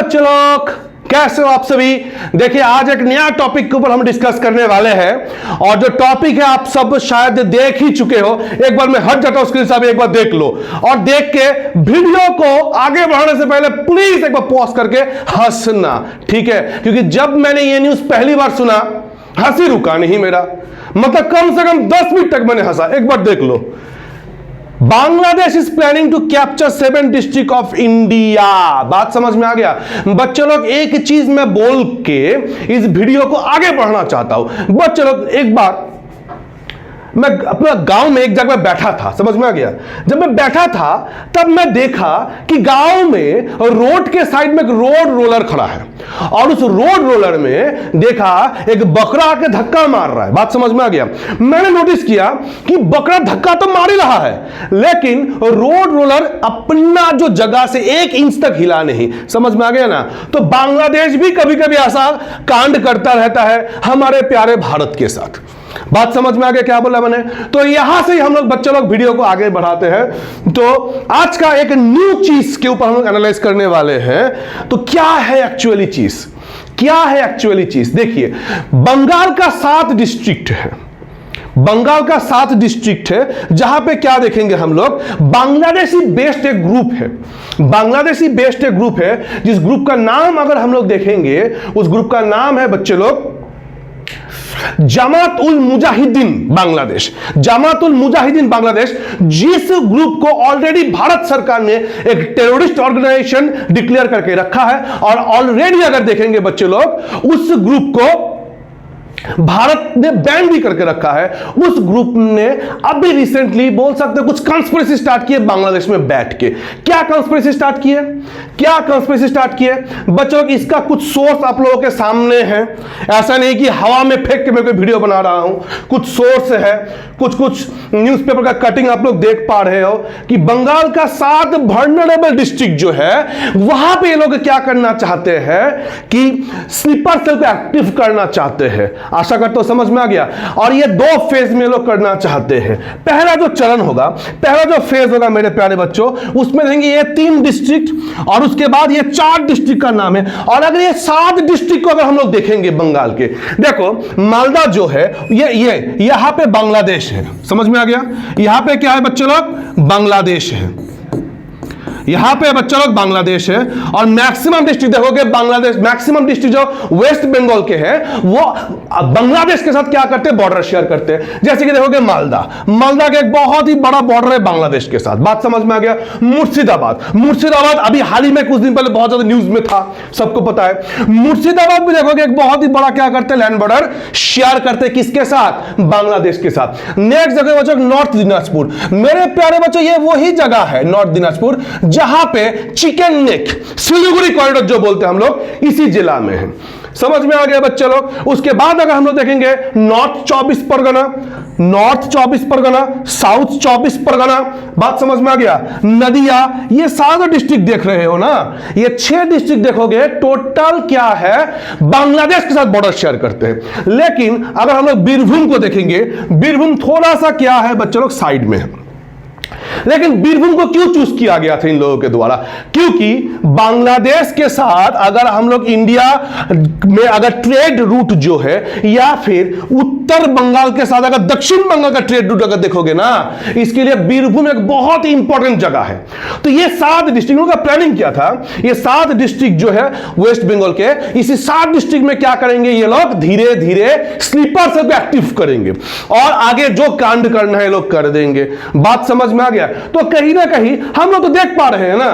बच्चे लोग, कैसे हो आप सभी। देखिए आज एक नया टॉपिक के ऊपर हम डिस्कस करने वाले हैं और जो टॉपिक है आप सब शायद देख ही चुके हो। एक बार मैं हट जाता हूं स्क्रीन से, आप एक बार देख लो और देख के वीडियो को आगे बढ़ाने से पहले प्लीज एक बार पॉज करके हंसना, ठीक है। क्योंकि जब मैंने ये न्यूज पहली बार सुना हंसी रुका नहीं मेरा, मतलब कम से कम 10 मिनट तक मैंने हंसा। एक बार देख लो। Bangladesh is planning to capture 7 district of India. बात समझ में आ गया बच्चे लोग। एक चीज मैं बोल के इस वीडियो को आगे बढ़ना चाहता हूं बच्चे लोग। एक बार मैं अपना गांव में एक जगह बैठा था, समझ में आ गया। जब मैं बैठा था तब मैं देखा कि गांव में रोड के साइड में एक रोड रोलर खड़ा है और उस रोड रोलर में देखा एक बकरा आके धक्का मार रहा है। बात समझ में आ गया। मैंने नोटिस किया कि बकरा धक्का तो मार ही रहा है लेकिन रोड रोलर अपना जो जगह से 1 इंच तक हिला नहीं। समझ में आ गया ना। तो बांग्लादेश भी कभी कभी ऐसा कांड करता रहता है हमारे प्यारे भारत के साथ। बात समझ में आ गया क्या बोला मैंने। तो यहां से ही हम लोग बच्चे लोग वीडियो को आगे बढ़ाते हैं। तो आज का एक न्यू चीज के ऊपर हम लोग एनालाइज करने वाले हैं। तो क्या है एक्चुअली चीज, क्या है एक्चुअली चीज। देखिए बंगाल का 7 डिस्ट्रिक्ट है, बंगाल का 7 डिस्ट्रिक्ट है जहां पे क्या देखेंगे हम लोग, बांग्लादेशी बेस्ड एक ग्रुप है। बांग्लादेशी बेस्ड एक ग्रुप है जिस ग्रुप का नाम अगर हम लोग देखेंगे उस ग्रुप का नाम है बच्चे लोग जमात उल मुजाहिदीन बांग्लादेश। जमात उल मुजाहिदीन बांग्लादेश, जिस ग्रुप को ऑलरेडी भारत सरकार ने एक टेररिस्ट ऑर्गेनाइजेशन डिक्लेयर करके रखा है और ऑलरेडी अगर देखेंगे बच्चे लोग उस ग्रुप को भारत ने बैन भी करके रखा है। उस ग्रुप ने अभी रिसेंटली बोल सकते हैं कुछ कंस्पिरेसी स्टार्ट किए बांग्लादेश में बैठ के। क्या कंस्पिरेसी स्टार्ट किए, क्या कंस्पिरेसी स्टार्ट किए बच्चों। इसका कुछ सोर्स आप लोगों के सामने है, ऐसा नहीं कि हवा में फेंक के मैं कोई वीडियो बना रहा हूं। कुछ सोर्स है, कुछ न्यूज़पेपर का कटिंग आप लोग देख पा रहे हो कि बंगाल का 7 वल्नरेबल डिस्ट्रिक्ट जो है वहां पे ये लोग क्या करना चाहते हैं कि स्लीपर सेल को एक्टिव करना चाहते हैं। आशा करता हूं समझ में आ गया। और ये 2 फेज में लोग करना चाहते हैं। पहला जो चरण होगा, पहला जो फेज होगा मेरे प्यारे बच्चों, उसमें देंगे ये 3 डिस्ट्रिक्ट और उसके बाद ये 4 डिस्ट्रिक्ट का नाम है। और अगर ये 7 डिस्ट्रिक्ट को अगर हम लोग देखेंगे बंगाल के, देखो मालदा जो है ये यहां पे बांग्लादेश है। समझ में आ गया। यहां पे क्या है बच्चे लोग, बांग्लादेश है। यहां पे बच्चा लोग बांग्लादेश है और मैक्सिमम डिस्ट्रिक्ट देखोगे बांग्लादेश, मैक्सिमम डिस्ट्रिक्ट जो वेस्ट बंगाल के हैं वो बांग्लादेश के साथ क्या करते हैं, बॉर्डर शेयर करते हैं। जैसे कि देखोगे मालदा, मालदा का एक बहुत ही बड़ा बॉर्डर है बांग्लादेश के साथ। बात समझ में आ गया। मुर्शिदाबाद, मुर्शिदाबाद अभी हाल ही में कुछ दिन पहले बहुत ज्यादा न्यूज में था, सबको पता है। मुर्शिदाबाद भी देखोगे एक बहुत ही बड़ा क्या करते हैं, लैंड बॉर्डर शेयर करते हैं किसके साथ, बांग्लादेश के साथ। नेक्स्ट जगह बच्चों नॉर्थ दिनाजपुर। मेरे प्यारे बच्चों ये वही जगह है नॉर्थ दिनाजपुर जहां पे चिकन नेक सिलीगुड़ी कॉरिडोर जो बोलते हैं हम लोग इसी जिला में है। समझ में आ गया बच्चे लोग। उसके बाद अगर हम लोग देखेंगे north 24 Pargana, north 24 Pargana, south 24 Pargana. बात समझ में आ गया। नदिया, ये 7 डिस्ट्रिक्ट देख रहे हो ना, ये 6 डिस्ट्रिक्ट देखोगे टोटल क्या है, बांग्लादेश के साथ बॉर्डर शेयर करते हैं। लेकिन अगर हम लोग बीरभूम को देखेंगे, बीरभूम थोड़ा सा क्या है बच्चे लोग साइड में है। लेकिन बीरभूम को क्यों चूज किया गया था इन लोगों के द्वारा, क्योंकि बांग्लादेश के साथ अगर हम लोग इंडिया में अगर ट्रेड रूट जो है या फिर उत्तर बंगाल के साथ अगर दक्षिण बंगाल का ट्रेड रूट अगर देखोगे ना, इसके लिए बीरभूम एक बहुत ही इंपॉर्टेंट जगह है। तो ये 7 डिस्ट्रिक्टों का प्लानिंग किया था। ये 7 डिस्ट्रिक्ट जो है वेस्ट बंगाल के, इसी 7 डिस्ट्रिक्ट में क्या करेंगे ये लोग, धीरे धीरे स्लीपर सेल को एक्टिव करेंगे और आगे जो कांड करना है लोग कर देंगे। बात समझ में आ गया। तो कहीं ना कहीं हम लोग तो देख पा रहे हैं ना,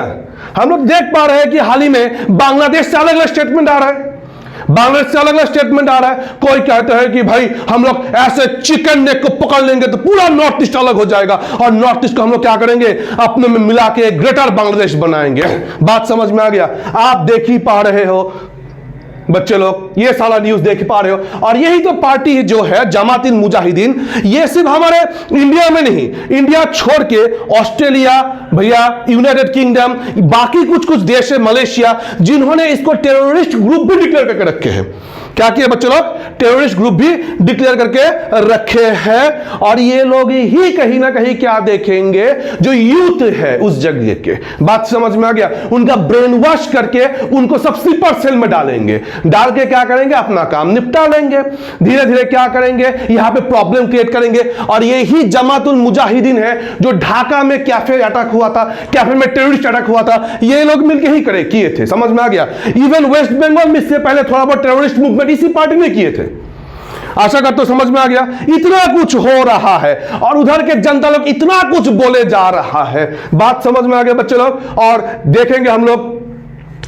हम लोग देख पा रहे हैं कि हाल ही में बांग्लादेश से अलग अलग स्टेटमेंट आ रहा है, बांग्लादेश से अलग अलग स्टेटमेंट आ रहा है। कोई कहता है कि भाई हम लोग ऐसे चिकन नेक को पकड़ लेंगे तो पूरा नॉर्थ ईस्ट अलग हो जाएगा और नॉर्थ ईस्ट को हम लोग क्या करेंगे, अपने में मिला के ग्रेटर बांग्लादेश बनाएंगे। बात समझ में आ गया। आप देख ही पा रहे हो बच्चे लोग, ये सारा न्यूज देख पा रहे हो। और यही तो पार्टी जो है जमात उल मुजाहिदीन, ये सिर्फ हमारे इंडिया में नहीं, इंडिया छोड़ के ऑस्ट्रेलिया भैया, यूनाइटेड किंगडम, बाकी कुछ देश है, मलेशिया, जिन्होंने इसको टेररिस्ट ग्रुप भी डिक्लेयर करके रखे हैं। क्या किए बच्चों लोग, टेररिस्ट ग्रुप भी डिक्लेयर करके रखे हैं। और ये लोग ही कहीं ना कहीं क्या देखेंगे, जो यूथ है उस जगह के, बात समझ में आ गया, उनका ब्रेन वॉश करके उनको सब स्लीपर सेल में डालेंगे, डाल के क्या करेंगे, अपना काम निपटा लेंगे। धीरे धीरे क्या करेंगे, यहां पे प्रॉब्लम क्रिएट करेंगे। और यही जमातुल मुजाहिदीन है जो ढाका में कैफे अटैक हुआ था, कैफे में टेररिस्ट अटैक हुआ था, ये लोग मिलकर ही किए थे। समझ में आ गया। इवन वेस्ट बंगाल में इससे पहले थोड़ा बहुत टेररिस्ट मूवमेंट इसी पार्टी ने किए थे। आशा करता हूं समझ में आ गया। इतना कुछ हो रहा है और उधर के जनता लोग इतना कुछ बोले जा रहा है, बात समझ में आ गया बच्चे लोग। और देखेंगे हम लोग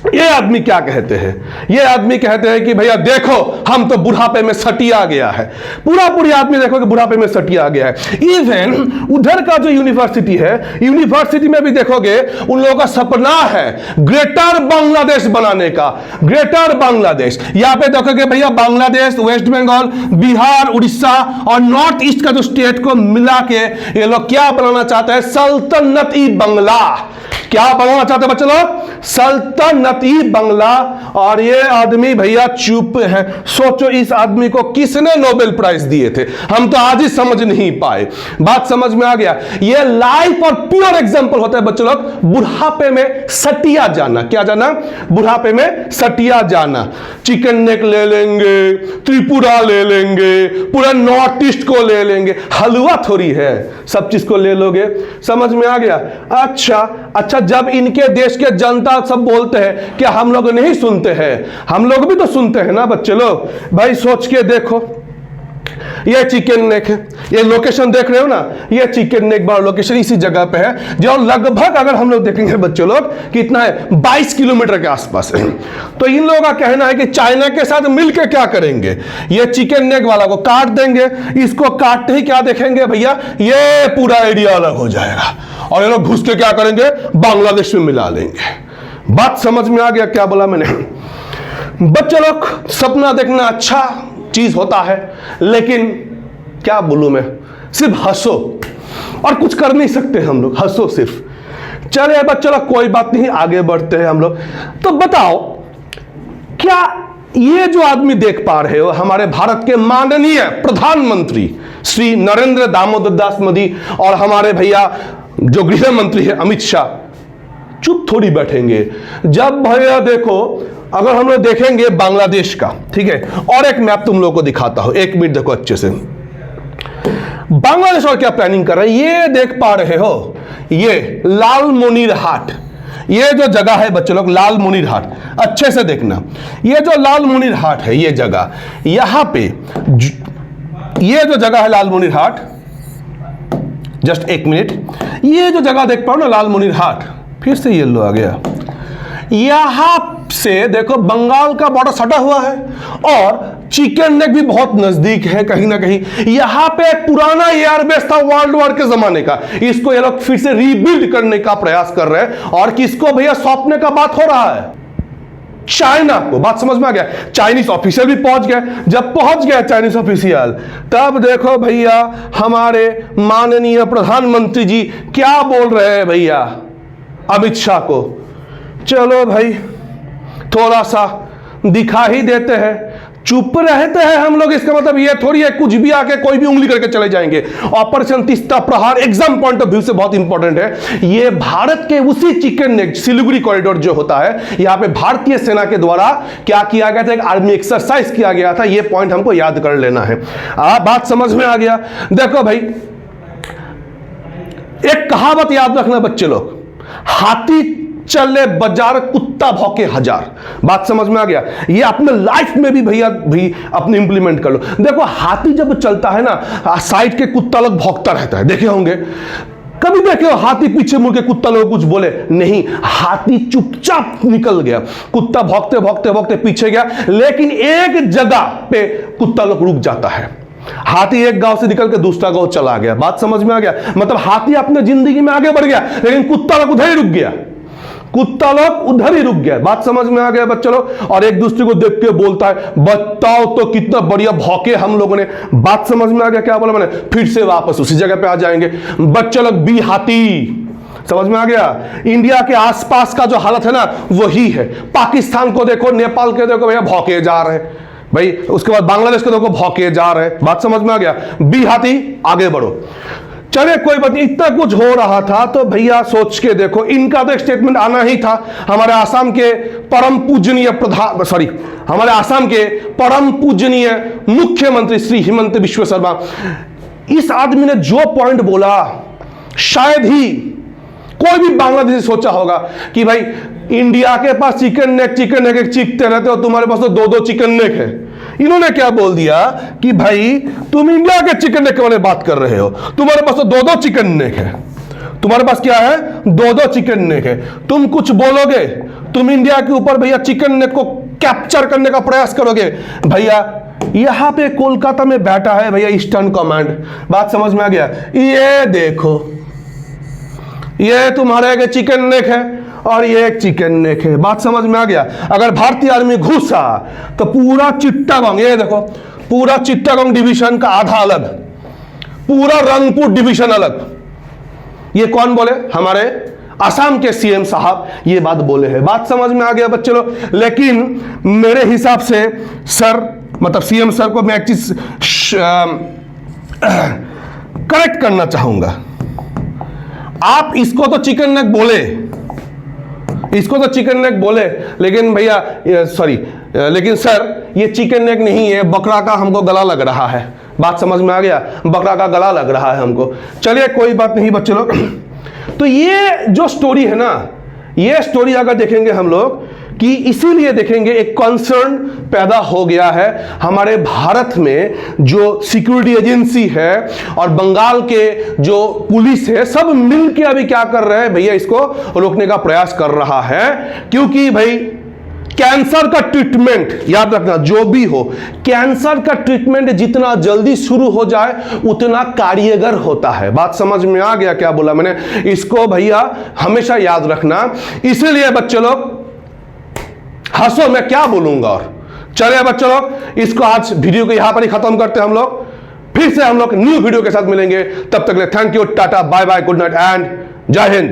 ये आदमी क्या कहते हैं। ये आदमी कहते हैं कि भैया देखो हम तो बुढ़ापे में सटिया गया है, पूरी आदमी देखो कि बुढ़ापे में सटिया गया है। इवन उधर का जो यूनिवर्सिटी है, यूनिवर्सिटी में भी देखोगे उन लोगों का सपना है ग्रेटर बांग्लादेश बनाने का, ग्रेटर बांग्लादेश। यहां पे देखोगे भैया बांग्लादेश, वेस्ट बंगाल, बिहार, उड़ीसा और नॉर्थ ईस्ट का जो स्टेट को मिला के ये लोग क्या बनाना चाहते हैं, सल्तनत-ई बांग्ला। क्या बनाना चाहते हैं बच्चे लोग, सल्तनती बांग्ला। और ये आदमी भैया चुप है। सोचो इस आदमी को किसने नोबेल प्राइज दिए थे, हम तो आज ही समझ नहीं पाए। बात समझ में आ गया। ये लाइफ और प्योर एग्जांपल होता है बच्चे लोग, बुढ़ापे में सटिया जाना। क्या जाना, बुढ़ापे में सटिया जाना। चिकन नेक ले लेंगे, त्रिपुरा ले लेंगे, पूरा नॉर्थ ईस्ट को ले लेंगे। हलवा थोड़ी है, सब चीज को ले लोगे। समझ में आ गया। अच्छा जब इनके देश के जनता सब बोलते हैं कि हम लोग नहीं सुनते हैं, हम लोग भी तो सुनते हैं ना बच्चे लोग। भाई सोच के देखो, ये चिकन नेक है, ये लोकेशन देख रहे हो ना, ये चिकन नेक बार लोकेशन इसी जगह पे है, जो लगभग अगर हम लोग देखेंगे बच्चे लोग कितना है, 22 किलोमीटर के आसपास है। तो इन लोगों का कहना है कि चाइना के साथ मिलकर क्या करेंगे, ये चिकन नेक वाला को काट देंगे। इसको काटते ही क्या देखेंगे भैया, ये पूरा एरिया अलग हो जाएगा और ये लोग घुस के क्या करेंगे, बांग्लादेश में मिला लेंगे। बात समझ में आ गया क्या बोला मैंने। बच्चे लोग सपना देखना अच्छा चीज होता है, लेकिन क्या बोलूं मैं, सिर्फ हंसो और कुछ कर नहीं सकते हम लोग, हंसो सिर्फ। चले बच्चों लोग कोई बात नहीं, आगे बढ़ते हैं हम लोग। तो बताओ क्या ये जो आदमी देख पा रहे हो, हमारे भारत के माननीय प्रधानमंत्री श्री नरेंद्र दामोदर दास मोदी और हमारे भैया जो गृह मंत्री है अमित शाह, चुप थोड़ी बैठेंगे। जब भैया देखो, अगर हम लोग देखेंगे बांग्लादेश का, ठीक है, और एक मैप तुम लोगों को दिखाता हूं, एक मिनट देखो अच्छे से। बांग्लादेश और क्या प्लानिंग कर रहे हैं, ये देख पा रहे हो, ये लालमोनिर हाट, ये जो जगह है बच्चे लोग, लालमोनिर हाट, अच्छे से देखना। ये जो लालमोनिर हाट है, ये जगह, यहां पे ये जो जगह है लालमोनिर हाट, जस्ट एक मिनट, ये जो जगह देख पाओ ना लालमोनिर हाट, फिर से येलो आ गया। यहां से देखो बंगाल का बॉर्डर सटा हुआ है और चिकन नेक भी बहुत नजदीक है कहीं ना कहीं। यहां पे एक पुराना एयरबेस था वर्ल्ड वॉर के जमाने का, इसको ये लोग फिर से रीबिल्ड करने का प्रयास कर रहे हैं। और किसको भैया सौंपने का बात हो रहा है, चाइना को। बात समझ में आ गया। चाइनीज ऑफिशियल भी पहुंच गए। जब पहुंच गया चाइनीज ऑफिशियल, तब देखो भैया हमारे माननीय प्रधानमंत्री जी क्या बोल रहे हैं भैया अमित शाह को, चलो भाई थोड़ा सा दिखा ही देते हैं। चुप रहते हैं हम लोग, इसका मतलब ये थोड़ी है कुछ भी आके कोई भी उंगली करके चले जाएंगे। ऑपरेशन तीस्ता प्रहार एग्जाम पॉइंट ऑफ व्यू से बहुत इंपॉर्टेंट है। ये भारत के उसी चिकन नेक सिलीगुड़ी कॉरिडोर जो होता है, यहां पे भारतीय सेना के द्वारा क्या किया गया था, एक आर्मी एक्सरसाइज किया गया था। ये पॉइंट हमको याद कर लेना है। बात समझ में आ गया। देखो भाई एक कहावत याद रखना बच्चे लोग, हाथी चले बाजार कुत्ता भौंके हजार। बात समझ में आ गया। ये अपने लाइफ में भी भैया भी अपने इंप्लीमेंट कर लो। देखो हाथी जब चलता है ना, साइड के कुत्ता लोग भौंकता रहता है, देखे होंगे कभी देखे हो हाथी पीछे मुड़ के कुत्ता लोग कुछ बोले नहीं, हाथी चुपचाप निकल गया। कुत्ता भौंकते भौंकते भौंकते पीछे गया, लेकिन एक जगह पे कुत्ता लोग रुक जाता है। हाथी एक गांव से निकल के दूसरा गांव चला गया। बात समझ में आ गया। मतलब हाथी अपने जिंदगी में आगे बढ़ गया, लेकिन कुत्ता लोग उधर ही रुक गया, कुत्ता लोग उधर ही रुक गया। बात समझ में आ गया बच्चों लोग। और एक दूसरे को देख के बोलता है बताओ तो कितना बढ़िया भौंके हम लोगों ने। बात समझ में आ गया क्या बोला मैंने, फिर से वापस उसी जगह पे आ जाएंगे बच्चे लोग। बी हाथी, समझ में आ गया। इंडिया के आसपास का जो हालत है ना वही है। पाकिस्तान को देखो, नेपाल के देखो भैया भौंके जा रहे हैं। भाई उसके बाद बांग्लादेश के देखो भौके जा रहे, बात समझ में आ गया। बी हाथी आगे बढ़ो। चले कोई बात नहीं, इतना कुछ हो रहा था तो भैया सोच के देखो, इनका तो एक स्टेटमेंट आना ही था। हमारे आसाम के परम पूजनीय हमारे आसाम के परम पूजनीय मुख्यमंत्री श्री हिमंत बिश्व शर्मा, इस आदमी ने जो पॉइंट बोला, शायद ही कोई भी बांग्लादेशी सोचा होगा कि भाई इंडिया के पास चिकन नेक एक चीखते रहते हो, तुम्हारे पास तो 2-2 चिकन नेक है। इन्होंने क्या बोल दिया कि भाई तुम इंडिया के चिकन नेक के बारे में बात कर रहे हो, तुम्हारे पास तो 2-2 चिकन नेक है, तुम्हारे पास क्या है 2-2 चिकन नेक है, तुम कुछ बोलोगे, तुम इंडिया के ऊपर भैया चिकन नेक को कैप्चर करने का प्रयास करोगे। भैया यहां पे कोलकाता में बैठा है भैया ईस्टर्न कमांड, बात समझ में आ गया। ये देखो, ये तुम्हारे एक चिकन नेक है और ये एक चिकन नेक है, बात समझ में आ गया। अगर भारतीय आर्मी घुसा तो पूरा चिट्टागोंग, ये देखो पूरा चिट्टागोंग डिवीजन का आधा अलग, पूरा रंगपुर डिवीजन अलग। ये कौन बोले? हमारे असम के सीएम साहब ये बात बोले हैं, बात समझ में आ गया बच्चे लोग। लेकिन मेरे हिसाब से सर, मतलब सीएम सर को मैं एक चीज करेक्ट करना चाहूंगा। आप इसको तो चिकन नेक बोले, इसको तो चिकन नेक बोले, लेकिन भैया लेकिन सर ये चिकन नेक नहीं है, बकरा का हमको गला लग रहा है, बात समझ में आ गया, बकरा का गला लग रहा है हमको। चलिए कोई बात नहीं बच्चे लोग। तो ये जो स्टोरी है ना, ये स्टोरी अगर देखेंगे हम लोग कि इसीलिए देखेंगे एक कंसर्न पैदा हो गया है हमारे भारत में, जो सिक्योरिटी एजेंसी है और बंगाल के जो पुलिस है, सब मिलकर अभी क्या कर रहे हैं भैया, इसको रोकने का प्रयास कर रहा है। क्योंकि भाई कैंसर का ट्रीटमेंट, याद रखना जो भी हो, कैंसर का ट्रीटमेंट जितना जल्दी शुरू हो जाए उतना कार्यगर होता है। बात समझ में आ गया क्या बोला मैंने? इसको भैया हमेशा याद रखना। इसीलिए बच्चे लोग हंसो, मैं क्या बोलूंगा। और चलिए बच्चों लोग, इसको आज वीडियो को यहां पर ही खत्म करते हैं हम लोग। फिर से हम लोग न्यू वीडियो के साथ मिलेंगे, तब तक के लिए thank you, tata, bye bye, good night and जय हिंद।